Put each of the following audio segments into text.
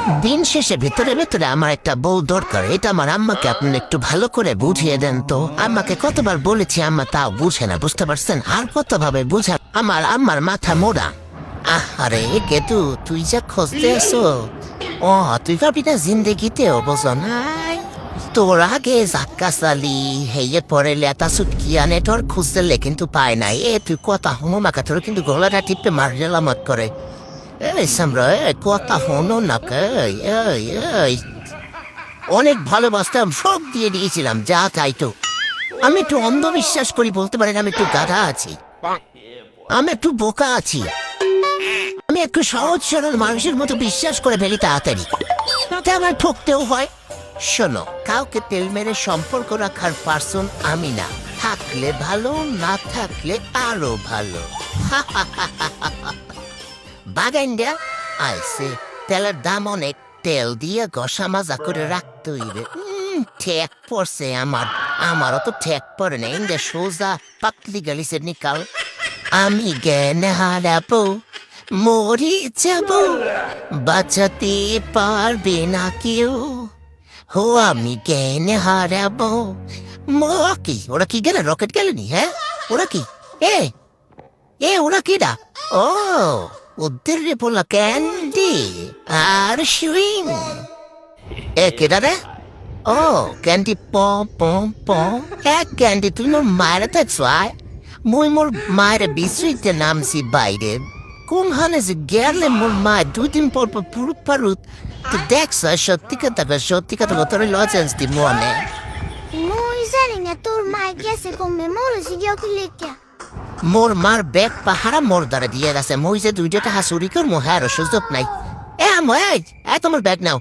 দিন শেষে ভেতরে ভেতরে আমার একটা বউ দরকার। এটা আমার আম্মাকে আপনি একটু ভালো করে বুঝিয়ে দেন তো। আম্মাকে কতবার বলেছি, আম্মা তাও বুঝে না, বুঝতে পারছেন? আর কতভাবে বুঝা, আমার আম্মার মাথা মোড়া। আরে কেতু, তুই যা খুঁজতে আসো, ও তুই ভাবি না জিন্দেগিতেও বোঝো নাই। তোর আগে জাক্কা চালি হেয়ে পরে লেতা সুটকিয়া নেটওয়ার্ক খুঁজতে কিন্তু পায় নাই। এ তুই কথা হনো মাকা, তোর কিন্তু গলাটা টিপে মারিয়ালামত করে। এই সামরা, কথা হনো না কে? এই অনেক ভালোবাসতাম, সব দিয়ে দিয়েছিলাম, যা তাই তো। আমি একটু অন্ধবিশ্বাস করি বলতে পারেন, আমি একটু গাধা আছি, আমি একটু বোকা আছি, আমি একটু সহজ সরল মানুষের মতো বিশ্বাস করে ফেলি তাড়াতাড়ি, তাতে আমার ঠকতেও হয়। শোনো, কাউকে তেল মেরে সম্পর্ক রাখার পার্সন আমি না। থাকলে ভালো, না থাকলে আরো ভালো। বাগাইন্ডা আইসে, তেলের দাম অনেক, তেল দিয়ে ঘষা মাজা করে রাখতে হইবে। ঠেক পড়ছে আমারও তো ঠেক পড়ে না। ইন্দে সোজা পাতলি গালিসের নিকাল। আমি জ্ঞান হারাবো, মরি যাব, বাঁচাতে পারবে না কেউ। হো আমি জ্ঞান হারাবো। কি ওরা কি গেলে, রকেট গেলেনি? হ্যাঁ ওরা কি, এ এ ওরা কিডা? ও ওদের রে বলা ক্যান্ডি আর সুইং। এ কেডা রে? ও ক্যান্ডি পম পম পম। এক ক্যান্ডি, তুই মোর মায়ের দেখছ? মুই মোর মায়ের বিশ্রীতে নামছি বাইরে। কোনখানে যে গেলে মোর মায়ের 2 দিন পর পর পুরুত পারুত। তো দেখছ, সত্যি কথা তোর লজেন্স দি মনে। মুই জানি না তোর মাই গেছে কমবে, মরেছি গিয়া কি লেখা। মোর মার ব্যাগ পাহারা মোর দ্বারা দিয়ে গেছে। মই যে 2টা হাসুরি কর মোহার সুযোগ নাই। তোমার ব্যাগ নাও।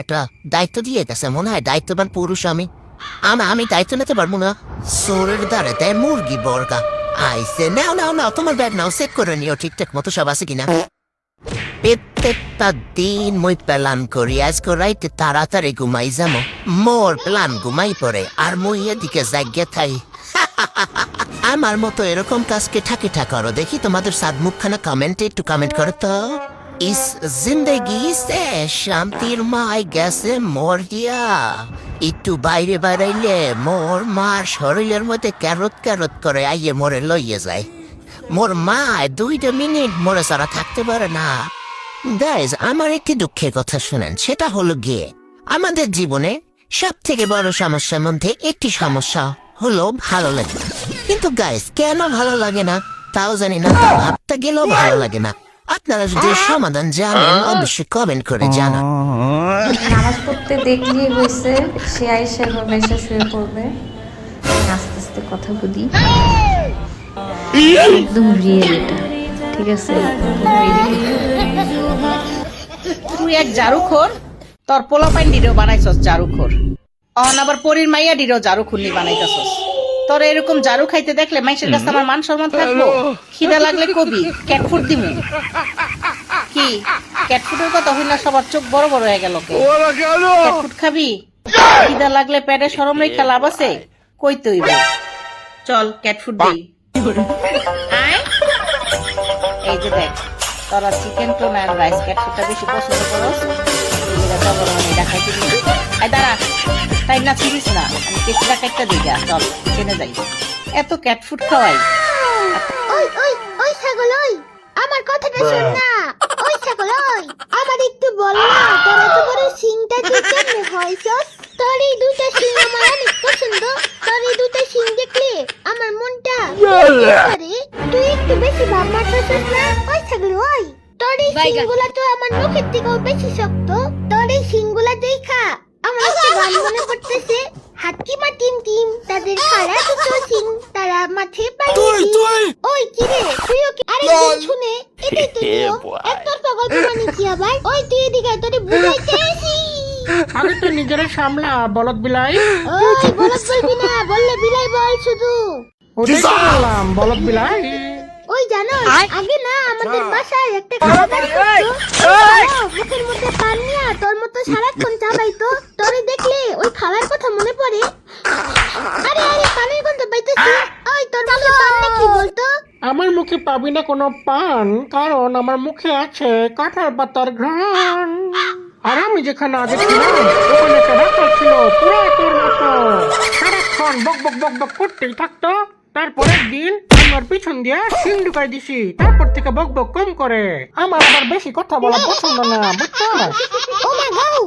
একটা দায়িত্ব দিয়ে গেছে, মনে হয় দায়িত্ববান পুরুষ আমি। আমি দায়িত্ব নিতে পারবো না। সোরের দ্বারা দেয় মুরগি বর্গা। আইসে নাও তোমার ব্যাগ নাও, চেক করে নিও ঠিকঠাক মতো সব আছে কিনা। প্রত্যেকটা দিন মই প্ল্যান করি আজকে রাইতে তাড়াতাড়ি ঘুমাই যাবো। মোর প্ল্যান ঘুমাই পড়ে আর মই এদিকে জায়গা থাই। আমার মতো এরকম কাজকে ঠাকিঠা করো দেখি। তোমাদের সাদ মুখখানা কমেন্টে একটু কমেন্ট করো তো। ইস জিন্দেগি সে শান্তির মায় গেছে মরিয়া। একটু বাইরে বেড়াইলে মোর মার শরীরের মধ্যে ক্যারত ক্যারত করে আইয়ে মোরে লইয়ে যায়। মোর মা 2টা মিনিট মোরে ছাড়া থাকতে পারে না। গাইজ, আমার একটি দুঃখের কথা শুনেন। সেটা হলো গিয়ে আমাদের জীবনে সব থেকে বড় সমস্যার মধ্যে একটি সমস্যা হলো ভালো লাগে না। কিন্তু গাইজ, কেন ভালো লাগে না তাও জানি না, তা ভাবতে গেলেও ভালো লাগে না। আপনারা যদি সমাধান জানেন অবশ্যই কমেন্ট করে জানান। নামাজ পড়তে দেখলেই হয়েছে সে আইসা ভাবে এসে শুয়ে পড়বে। আস্তে আস্তে কথা বলি, একদম রিয়েল এটা, ঠিক আছে? তুই এক জারুখোর, তোর পোলা পাইন্ডিরও বানাইছস জারুখোর। অন আবার পরীর মাইয়া ডিরও জারু খুন্নি বানাইতেছস। তোর এরকম জারু খাইতে দেখলে মানুষের কাছে আমার মান সম্মান থাকবো? খিদা লাগলে কবি ক্যাটফুট দিমু। কি ক্যাটফুটের কথা হইনা সবার চোখ বড় বড় হয়ে গেল? ক্যাটফুট খাবি? খিদা লাগলে পেটে শরম রেখা লাভ আছে? কই তৈব, চল ক্যাটফুট দিই। আয়, এই যে দেখ, তোরা চিকেন টোনা আর রাইস ক্যাটফুটটা বেশি পছন্দ করস। দাঁড়া, তাই না ছিড়িস না, আমি কেচিটা কাটটা দিই। চল চেনে যাই, এত ক্যাটফুট খাওয়াই। ওই ওই ওই ছাগল, ওই আমার কথাটা শোন না। ওই ছাগল, ওই আমার একটু বল না, তোর এত বড় সিংটা তুই কেমনে হইছস? তোর এই 2টা সিং আমার অনেক পছন্দ। তোর এই 2টা সিং দেখলে আমার মনটা আরে তুই একটু বেশি ভাব মারতেছিস না? ওই ছাগল, ওই তোর এই সিংগুলা তো আমার মুখের থেকেও বেশি শক্ত। তোর এই সিংগুলা দেখা আমার একটা গান মনে পড়তেছে। হাতিমা টিম টিম, তাদের খাড়া দুটো সিং, তারা মাঠে পালিয়ে। ওই কিরে, তুইও কি আরেকজন শুনে? এটাই তো নিয়ম। একতরফা গল্প মানে কি আবার? ওই তুই এদিকে আয়, তোরে বুঝাইতে আসি। আগে তো নিজের সামলা বলদ বিলাই। ওই বলদ বলবি না, বললে বিলাই বল শুধু। ওটাই তো বললাম, বলদ বিলাই। ওই জানো, আগে না আমাদের বাসায় একটা খারাপ মুখের মধ্যে পান নিয়া তোর মতো সারাক্ষণ চাবাইতো। তোরে দেখলে ওই খাওয়ার কথা মনে পড়ে। আরে আরে পানের গন্ধ পাইতেছি। ওই তোর মুখে পান নাকি বলতো? আমার মুখে পাবি না কোনো পান, কারণ আমার মুখে আছে কাঁঠাল পাতার ঘ্রাণ। আর যেখানে আগে ছিলাম ওখানে একটা রাখাল ছিল পুরো তোর মতো, সারাক্ষণ বক বক বক বক করতেই থাকতো। তারপর একদিন আমি ওর পিছন দিয়ে সিং ঢুকাই দিছি, তারপর থেকে বক বক কম করে। আমার আবার বেশি কথা বলা পছন্দ না, বুঝছো? ও মা গো,